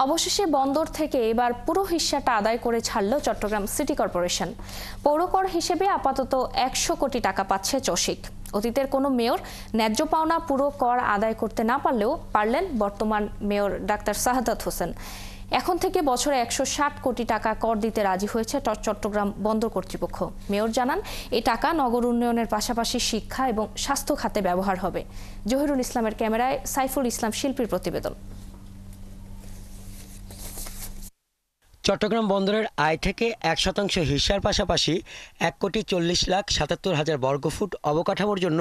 অবশেষে বন্দর থেকে এবার পুরো হিস্সাটা আদায় করে ছাড়ল চট্টগ্রাম সিটি কর্পোরেশন। পৌরকর হিসেবে আপাতত 100 কোটি টাকা পাচ্ছে চসিক। অতীতের কোনো মেয়র ন্যায্য পাওনা পুরো কর আদায় করতে না পারলেন বর্তমান মেয়র ডাক্তার শাহাদাত হোসেন। এখন থেকে বছরে 160 কোটি টাকা কর দিতে রাজি হয়েছে চট্টগ্রাম বন্দর কর্তৃপক্ষ। মেয়র জানান এই টাকা নগর উন্নয়নের পাশাপাশি শিক্ষা এবং স্বাস্থ্য খাতে ব্যবহার হবে। জহিরুল ইসলামের ক্যামেরায় সাইফুল ইসলাম শিল্পীর প্রতিবেদন। চট্টগ্রাম বন্দরের আয় থেকে 1% হিস্যার পাশাপাশি 1,40,77,000 বর্গফুট অবকাঠামোর জন্য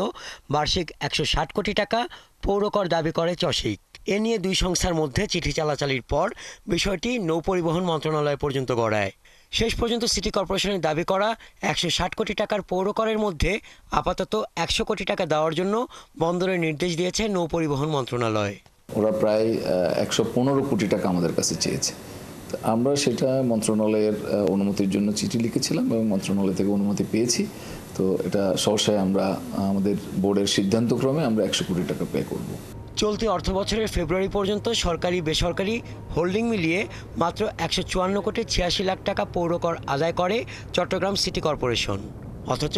বার্ষিক 160 কোটি টাকা পৌরকর দাবি করে চসিক। এ নিয়ে দুই সংস্থার মধ্যে চিঠি চালাচালির পর বিষয়টি নৌপরিবহন মন্ত্রণালয় পর্যন্ত গড়ায়। শেষ পর্যন্ত সিটি কর্পোরেশনের দাবি করা 160 কোটি টাকার পৌরকরের মধ্যে আপাতত 100 কোটি টাকা দেওয়ার জন্য বন্দরের নির্দেশ দিয়েছে নৌপরিবহন মন্ত্রণালয়। ওরা প্রায় 115 কোটি টাকা আমাদের কাছে চেয়েছে। আমরা সেটা মন্ত্রণালয়ের অনুমতির জন্য চিঠি লিখেছিলাম এবং মন্ত্রণালয় থেকে অনুমতি পেয়েছি। তো এটা সহসায় আমরা আমাদের বোর্ডের সিদ্ধান্তক্রমে আমরা 100 কোটি টাকা পে করব। চলতি অর্থবছরের ফেব্রুয়ারি পর্যন্ত সরকারি বেসরকারি হোল্ডিং মিলিয়ে মাত্র 154 কোটি 86 লাখ টাকা পৌরকর আদায় করে চট্টগ্রাম সিটি কর্পোরেশন। অথচ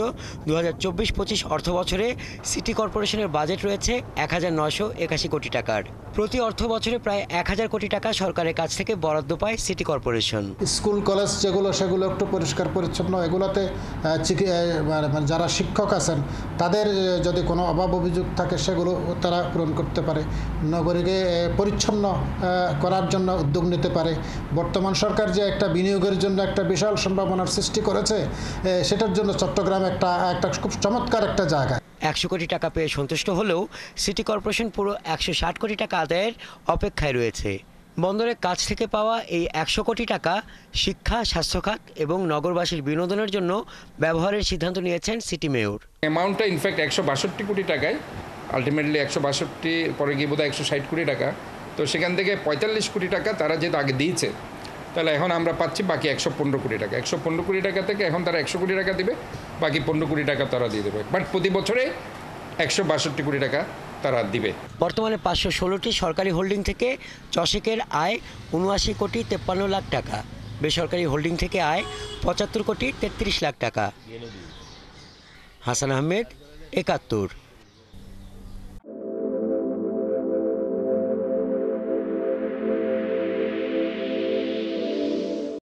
2024-25 অর্থবছরে সিটি কর্পোরেশনের বাজেট রয়েছে 1981 কোটি টাকার। প্রতি অর্থ বছরে প্রায় 1000 কোটি টাকা সরকারের কাছ থেকে বরাদ্দ পায় সিটি কর্পোরেশন। স্কুল কলেজ সেগুলো একটু পরিষ্কার পরিচ্ছন্ন, এগুলোতে যারা শিক্ষক আছেন তাদের যদি কোনো অভাব অভিযোগ থাকে সেগুলো তারা পূরণ করতে পারে, নগরীকে পরিচ্ছন্ন করার জন্য উদ্যোগ নিতে পারে। বর্তমান সরকার যে একটা বিনিয়োগের জন্য একটা বিশাল সম্ভাবনার সৃষ্টি করেছে, সেটার জন্য চট্টগ্রাম একটা খুব চমৎকার একটা জায়গা। 100 কোটি টাকা পেয়ে সন্তুষ্ট হলেও সিটি কর্পোরেশন পুরো 160 কোটি টাকা আদায়ের অপেক্ষায় রয়েছে। বন্দরের কাছ থেকে পাওয়া এই 100 কোটি টাকা শিক্ষা, স্বাস্থ্যখাত এবং নগরবাসীর বিনোদনের জন্য ব্যবহারের সিদ্ধান্ত নিয়েছেন সিটি মেয়র। অ্যামাউন্টটা ইনফ্যাক্ট 162 কোটি টাকায়, আলটিমেটলি 162 পরে গিয়ে বোধহয় 160 কোটি টাকা। তো সেখান থেকে 45 কোটি টাকা তারা যেহেতু আগে দিয়েছে, তাহলে এখন আমরা পাচ্ছি বাকি 115 কোটি টাকা। 115 কোটি টাকা থেকে এখন তারা 100 কোটি টাকা দেবে, বাকি 15 কোটি টাকা তারা দিয়ে দেবে। বাট প্রতি বছরে 162 কোটি টাকা তারা দিবে। বর্তমানে 516টি সরকারি হোল্ডিং থেকে চসিকের আয় 79 কোটি 53 লাখ টাকা, বেসরকারি হোল্ডিং থেকে আয় 75 কোটি 33 লাখ টাকা। হাসান আহমেদ, 71।